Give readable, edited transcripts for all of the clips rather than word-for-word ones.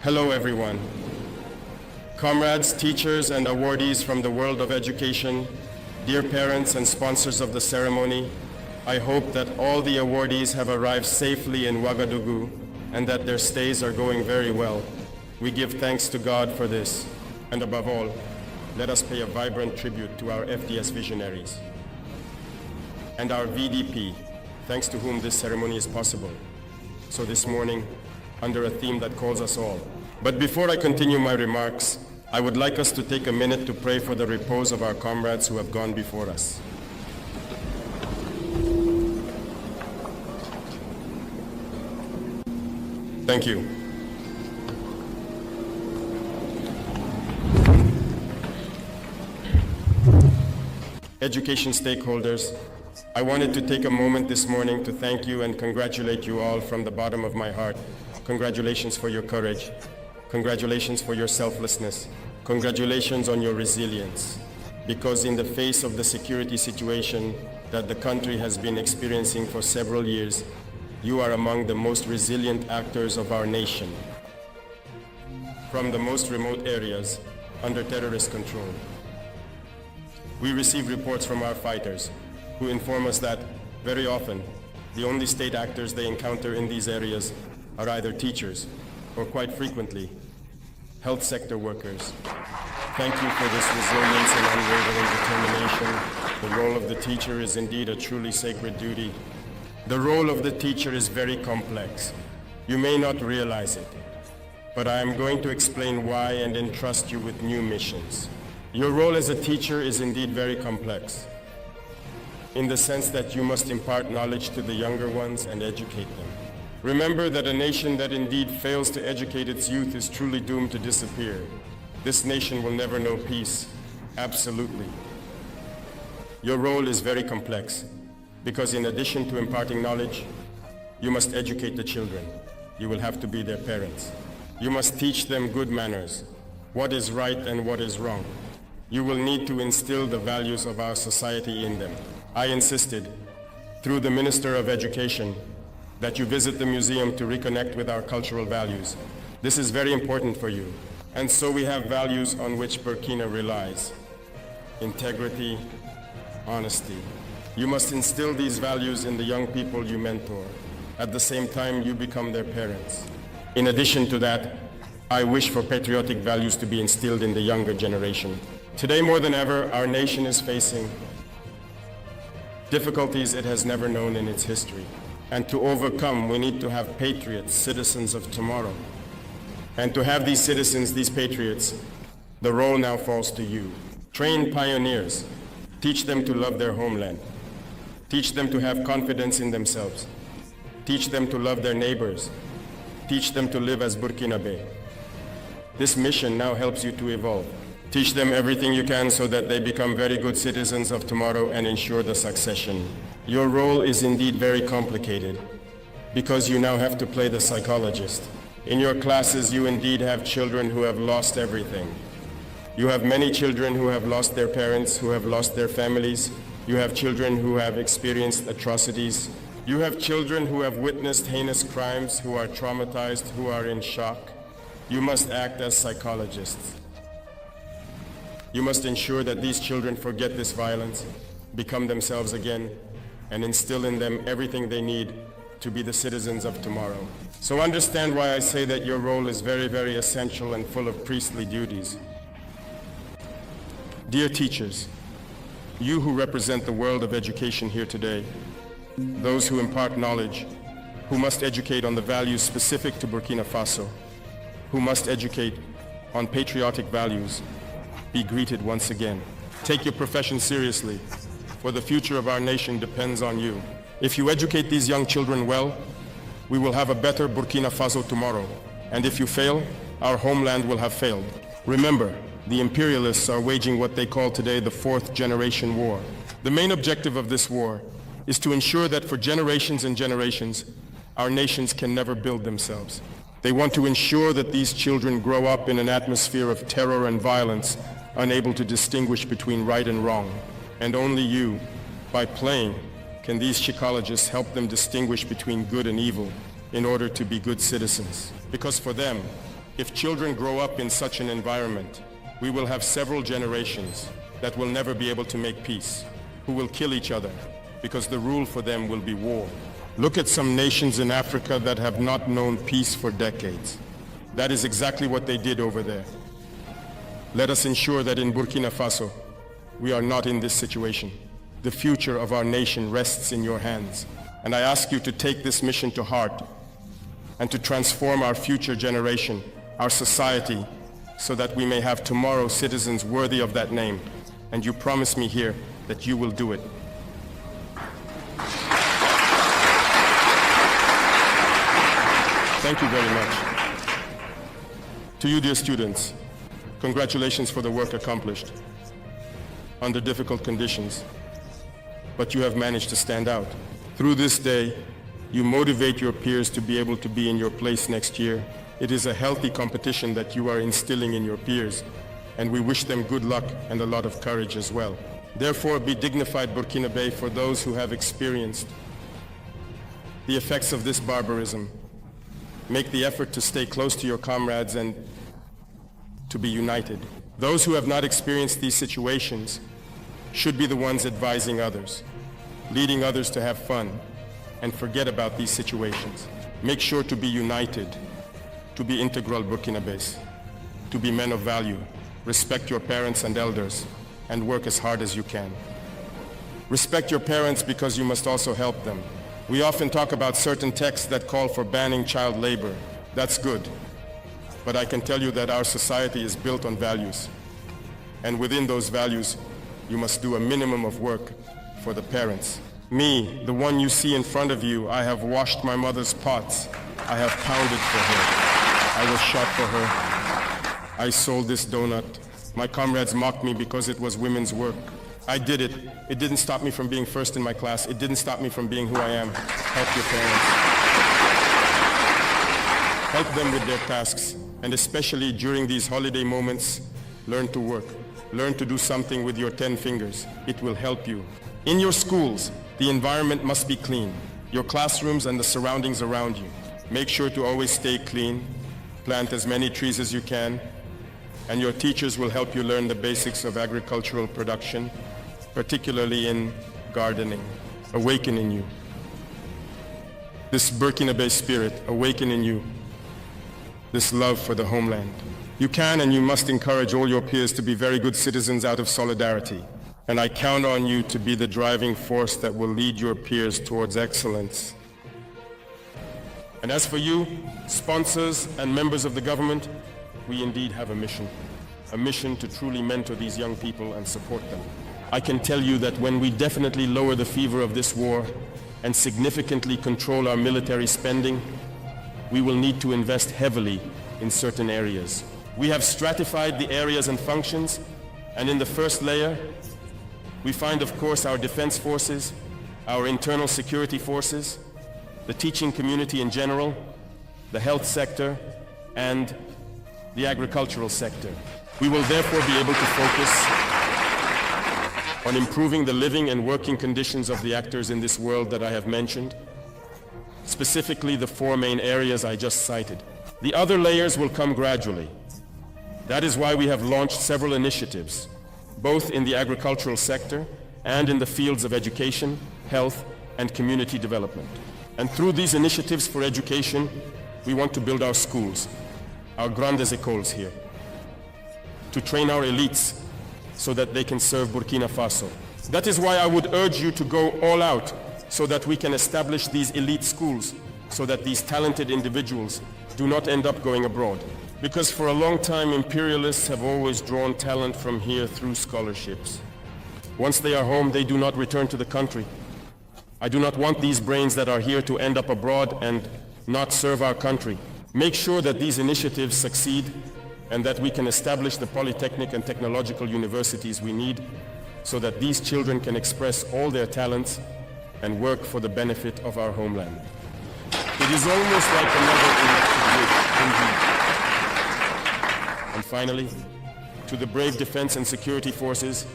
Hello everyone. Comrades, teachers, and awardees from the world of education, dear parents and sponsors of the ceremony, I hope that all the awardees have arrived safely in Ouagadougou and that their stays are going very well. We give thanks to God for this, and above all, let us pay a vibrant tribute to our FDS visionaries and our VDP, thanks to whom this ceremony is possible. So this morning, under a theme that calls us all. But before I continue my remarks, I would like us to take a minute to pray for the repose of our comrades who have gone before us. Thank you. Education stakeholders, I wanted to take a moment this morning to thank you and congratulate you all from the bottom of my heart. Congratulations for your courage. Congratulations for your selflessness. Congratulations on your resilience. Because in the face of the security situation that the country has been experiencing for several years, you are among the most resilient actors of our nation. From the most remote areas under terrorist control. We receive reports from our fighters who inform us that very often the only state actors they encounter in these areas are either teachers or quite frequently health sector workers. Thank you for this resilience and unwavering determination. The role of the teacher is indeed a truly sacred duty. The role of the teacher is very complex. You may not realize it, but I am going to explain why and entrust you with new missions. Your role as a teacher is indeed very complex, in the sense that you must impart knowledge to the younger ones and educate them. Remember that a nation that indeed fails to educate its youth is truly doomed to disappear. This nation will never know peace, absolutely. Your role is very complex, because in addition to imparting knowledge, you must educate the children. You will have to be their parents. You must teach them good manners, what is right and what is wrong. You will need to instill the values of our society in them. I insisted, through the Minister of Education, that you visit the museum to reconnect with our cultural values. This is very important for you. And so we have values on which Burkina relies. Integrity, honesty. You must instill these values in the young people you mentor. At the same time, you become their parents. In addition to that, I wish for patriotic values to be instilled in the younger generation. Today, more than ever, our nation is facing difficulties it has never known in its history. And to overcome, we need to have patriots, citizens of tomorrow. And to have these citizens, these patriots, the role now falls to you. Train pioneers. Teach them to love their homeland. Teach them to have confidence in themselves. Teach them to love their neighbors. Teach them to live as Burkinabe. This mission now helps you to evolve. Teach them everything you can so that they become very good citizens of tomorrow and ensure the succession. Your role is indeed very complicated because you now have to play the psychologist. In your classes, you indeed have children who have lost everything. You have many children who have lost their parents, who have lost their families. You have children who have experienced atrocities. You have children who have witnessed heinous crimes, who are traumatized, who are in shock. You must act as psychologists. You must ensure that these children forget this violence, become themselves again, and instill in them everything they need to be the citizens of tomorrow. So understand why I say that your role is very, very essential and full of priestly duties. Dear teachers, you who represent the world of education here today, those who impart knowledge, who must educate on the values specific to Burkina Faso, who must educate on patriotic values, be greeted once again. Take your profession seriously, for the future of our nation depends on you. If you educate these young children well, we will have a better Burkina Faso tomorrow. And if you fail, our homeland will have failed. Remember, the imperialists are waging what they call today the fourth generation war. The main objective of this war is to ensure that for generations and generations, our nations can never build themselves. They want to ensure that these children grow up in an atmosphere of terror and violence, unable to distinguish between right and wrong. And only you, by playing, can these psychologists help them distinguish between good and evil in order to be good citizens. Because for them, If children grow up in such an environment, we will have several generations that will never be able to make peace, who will kill each other, because the rule for them will be war. Look at some nations in Africa that have not known peace for decades. That is exactly what they did over there. Let us ensure that in Burkina Faso, we are not in this situation. The future of our nation rests in your hands. And I ask you to take this mission to heart and to transform our future generation, our society, so that we may have tomorrow citizens worthy of that name. And you promise me here that you will do it. Thank you very much. To you, dear students, congratulations for the work accomplished under difficult conditions, but you have managed to stand out. Through this day, you motivate your peers to be able to be in your place next year. It is a healthy competition that you are instilling in your peers, and we wish them good luck and a lot of courage as well. Therefore, be dignified, Burkinabe, for those who have experienced the effects of this barbarism. Make the effort to stay close to your comrades and to be united. Those who have not experienced these situations should be the ones advising others, leading others to have fun and forget about these situations. Make sure to be united, to be integral Burkinabés, to be men of value, respect your parents and elders, and work as hard as you can. Respect your parents because you must also help them. We often talk about certain texts that call for banning child labor. That's good. But I can tell you that our society is built on values. And within those values, you must do a minimum of work for the parents. Me, the one you see in front of you, I have washed my mother's pots. I have pounded for her. I was shot for her. I sold this donut. My comrades mocked me because it was women's work. I did it. It didn't stop me from being first in my class. It didn't stop me from being who I am. Help your parents. Help them with their tasks. And especially during these holiday moments, learn to work. Learn to do something with your 10 fingers. It will help you. In your schools, the environment must be clean. Your classrooms and the surroundings around you. Make sure to always stay clean. Plant as many trees as you can. And your teachers will help you learn the basics of agricultural production, particularly in gardening. Awaken in you this Burkinabe spirit, awaken in you this love for the homeland. You can and you must encourage all your peers to be very good citizens out of solidarity. And I count on you to be the driving force that will lead your peers towards excellence. And as for you, sponsors and members of the government, we indeed have a mission to truly mentor these young people and support them. I can tell you that when we definitely lower the fever of this war and significantly control our military spending, we will need to invest heavily in certain areas. We have stratified the areas and functions, and in the first layer, we find, of course, our defense forces, our internal security forces, the teaching community in general, the health sector, and the agricultural sector. We will therefore be able to focus on improving the living and working conditions of the actors in this world that I have mentioned, specifically the 4 main areas I just cited. The other layers will come gradually. That is why we have launched several initiatives, both in the agricultural sector and in the fields of education, health, and community development. And through these initiatives for education, we want to build our schools, our grandes écoles here, to train our elites so that they can serve Burkina Faso. That is why I would urge you to go all out so that we can establish these elite schools, so that these talented individuals do not end up going abroad. Because for a long time, imperialists have always drawn talent from here through scholarships. Once they are home, they do not return to the country. I do not want these brains that are here to end up abroad and not serve our country. Make sure that these initiatives succeed and that we can establish the polytechnic and technological universities we need so that these children can express all their talents and work for the benefit of our homeland. It is almost like another electric wish, indeed. And finally, to the brave defense and security forces,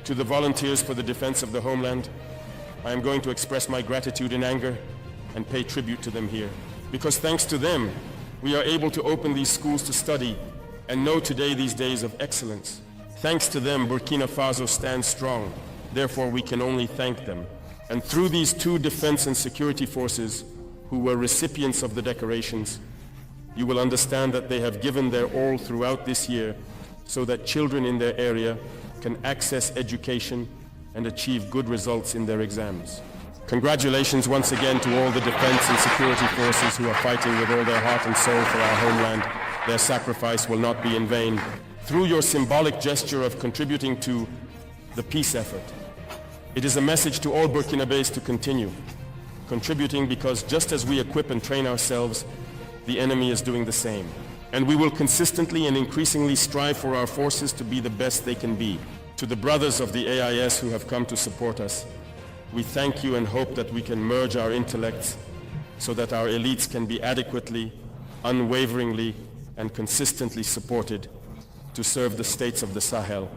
to the volunteers for the defense of the homeland, I am going to express my gratitude in anger and pay tribute to them here. Because thanks to them, We are able to open these schools to study and know today these days of excellence. Thanks to them, Burkina Faso stands strong. Therefore, we can only thank them. And through these two defense and security forces, who were recipients of the decorations, you will understand that they have given their all throughout this year so that children in their area can access education and achieve good results in their exams. Congratulations once again to all the defense and security forces who are fighting with all their heart and soul for our homeland. Their sacrifice will not be in vain. Through your symbolic gesture of contributing to the peace effort, it is a message to all Burkinabés to continue contributing, because just as we equip and train ourselves, the enemy is doing the same. And we will consistently and increasingly strive for our forces to be the best they can be. To the brothers of the AIS who have come to support us, we thank you and hope that we can merge our intellects so that our elites can be adequately, unwaveringly, and consistently supported to serve the states of the Sahel,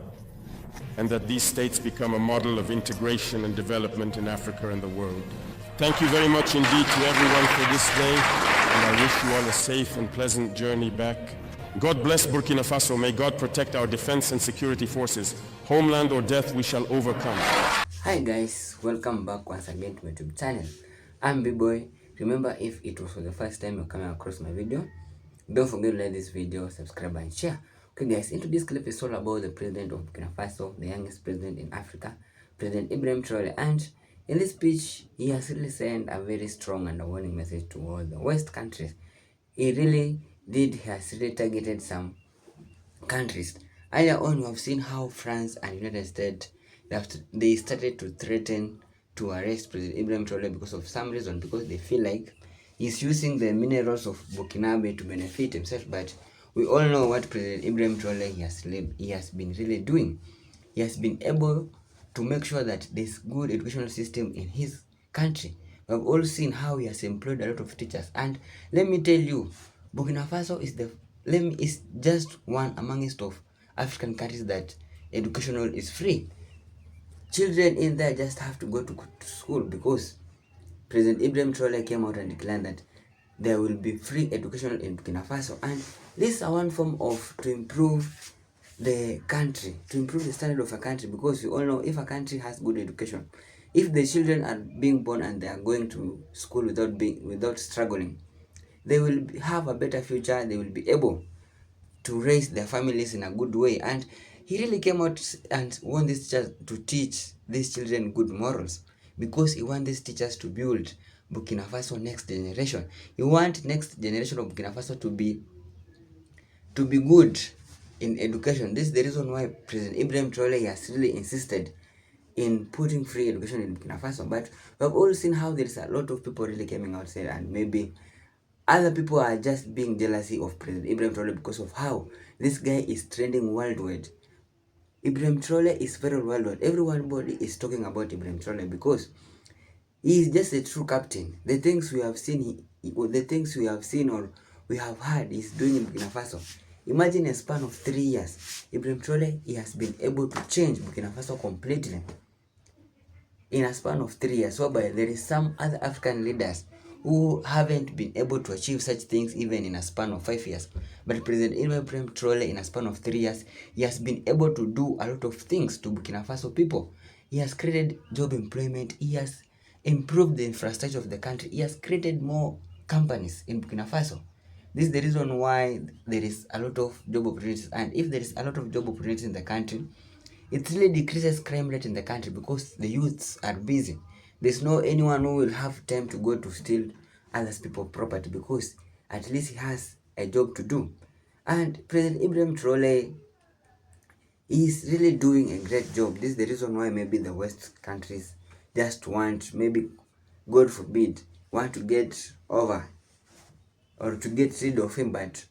and that these states become a model of integration and development in Africa and the world. Thank you very much indeed to everyone for this day, and I wish you all a safe and pleasant journey back. God bless Burkina Faso. May God protect our defense and security forces. Homeland or death, we shall overcome. Hi guys, welcome back once again to my YouTube channel. I'm B-Boy. Remember, if it was for the first time you're coming across my video, don't forget to like this video, subscribe and share. Okay guys, into this clip is all about the president of Burkina Faso, the youngest president in Africa, President Ibrahim Traore. And in this speech, he has really sent a very strong and a warning message to all the West countries. He has really targeted some countries. Earlier on, we have seen how France and United States, they started to threaten to arrest President Ibrahim Traore because of some reason, because they feel like he's using the minerals of Burkinabe to benefit himself. But we all know what President Ibrahim Traore he has been really doing. He has been able to make sure that there's good educational system in his country. We have all seen how he has employed a lot of teachers, and let me tell you, Burkina Faso is just one amongst of African countries that educational is free. Children in there just have to go to school because President Ibrahim Traore came out and declared that there will be free education in Burkina Faso, and this is one form of to improve the country, to improve the standard of a country, because we all know if a country has good education, if the children are being born and they are going to school without struggling, they will have a better future. They will be able to raise their families in a good way. And he really came out and want these teachers to teach these children good morals, because he wants these teachers to build Burkina Faso next generation. He wants next generation of Burkina Faso to be good in education. This is the reason why President Ibrahim Traore has really insisted in putting free education in Burkina Faso. But we have all seen how there is a lot of people really coming outside, and maybe other people are just being jealousy of President Ibrahim Traore because of how this guy is trending worldwide. Ibrahim Traore is very worldwide. Everybody is talking about Ibrahim Traore because he is just a true captain. The things we have seen, or we have heard he's doing in Burkina Faso. Imagine a span of 3 years, Ibrahim Traore, he has been able to change Burkina Faso completely in a span of 3 years, whereby there is some other African leaders who haven't been able to achieve such things even in a span of 5 years. But President Ibrahim Traore, in a span of 3 years, he has been able to do a lot of things to Burkina Faso people. He has created job employment. He has improved the infrastructure of the country. He has created more companies in Burkina Faso. This is the reason why there is a lot of job opportunities. And if there is a lot of job opportunities in the country, it really decreases crime rate in the country, because the youths are busy. There's no anyone who will have time to go to steal others people's property, because at least he has a job to do. And President Ibrahim Traore is really doing a great job. This is the reason why maybe the West countries just want, maybe God forbid, want to get over or to get rid of him. But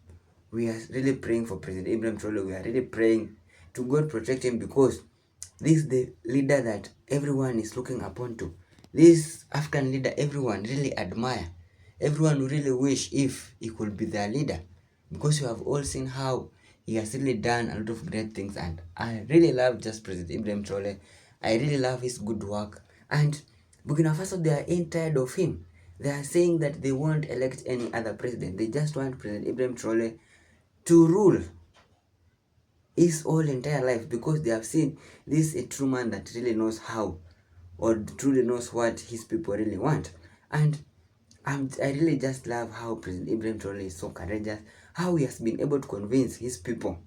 we are really praying for President Ibrahim Traore. We are really praying to God protect him, because this is the leader that everyone is looking upon to. This African leader everyone really admire. Everyone really wish if he could be their leader, because you have all seen how he has really done a lot of great things. And I really love just President Ibrahim Traore. I really love his good work. And Burkina Faso, they are ain't tired of him. They are saying that they won't elect any other president. They just want President Ibrahim Traore to rule his whole entire life, because they have seen this a true man that really knows how, or truly knows what his people really want. And I really just love how President Ibrahim Traore is so courageous, how he has been able to convince his people.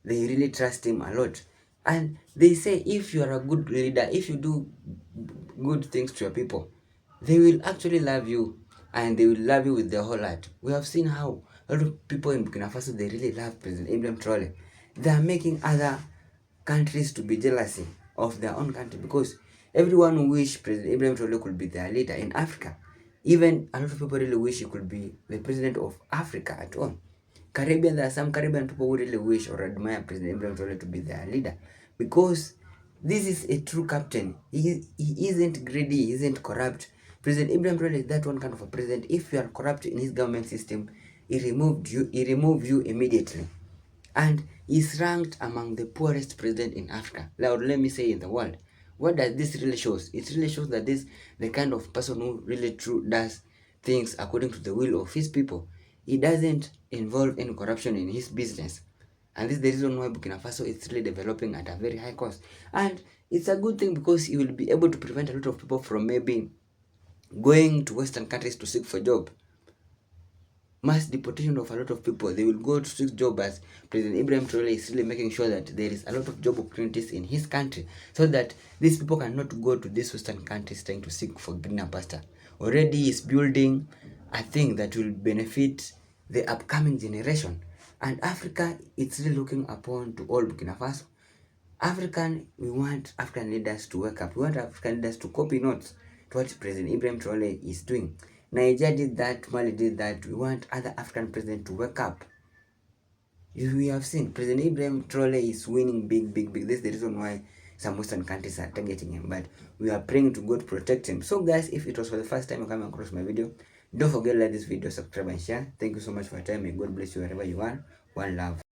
They really trust him a lot. And they say if you are a good leader, if you do good things to your people, they will actually love you, and they will love you with their whole heart. We have seen how a lot of people in Burkina Faso, they really love President Ibrahim Traore. They are making other countries to be jealousy of their own country, because everyone wish President Ibrahim Traore could be their leader in Africa. Even a lot of people really wish he could be the president of Africa at all. Caribbean, there are some Caribbean people who really wish or admire President Ibrahim Traore to be their leader, because this is a true captain. He isn't greedy, he isn't corrupt. President Ibrahim Traore is that one kind of a president. If you are corrupt in his government system, he removed you immediately. And is ranked among the poorest president in Africa. Now, let me say in the world. What does this really shows? It really shows that this the kind of person who really true does things according to the will of his people. He doesn't involve any corruption in his business. And this is the reason why Burkina Faso is really developing at a very high cost. And it's a good thing, because he will be able to prevent a lot of people from maybe going to Western countries to seek for job. Mass deportation of a lot of people, they will go to seek job, as President Ibrahim Traore is really making sure that there is a lot of job opportunities in his country, so that these people cannot go to these Western countries trying to seek for greener pasture. Already is building a thing that will benefit the upcoming generation. And Africa, it's really looking upon to all Burkina Faso. We want African leaders to wake up. We want African leaders to copy notes to what President Ibrahim Traore is doing. Nigeria did that, Mali did that. We want other African presidents to wake up. We have seen President Ibrahim Traore is winning big. This is the reason why some Western countries are targeting him. But we are praying to God to protect him. So guys, if it was for the first time you come across my video, don't forget to like this video, subscribe and share. Thank you so much for your time. May God bless you wherever you are. One love.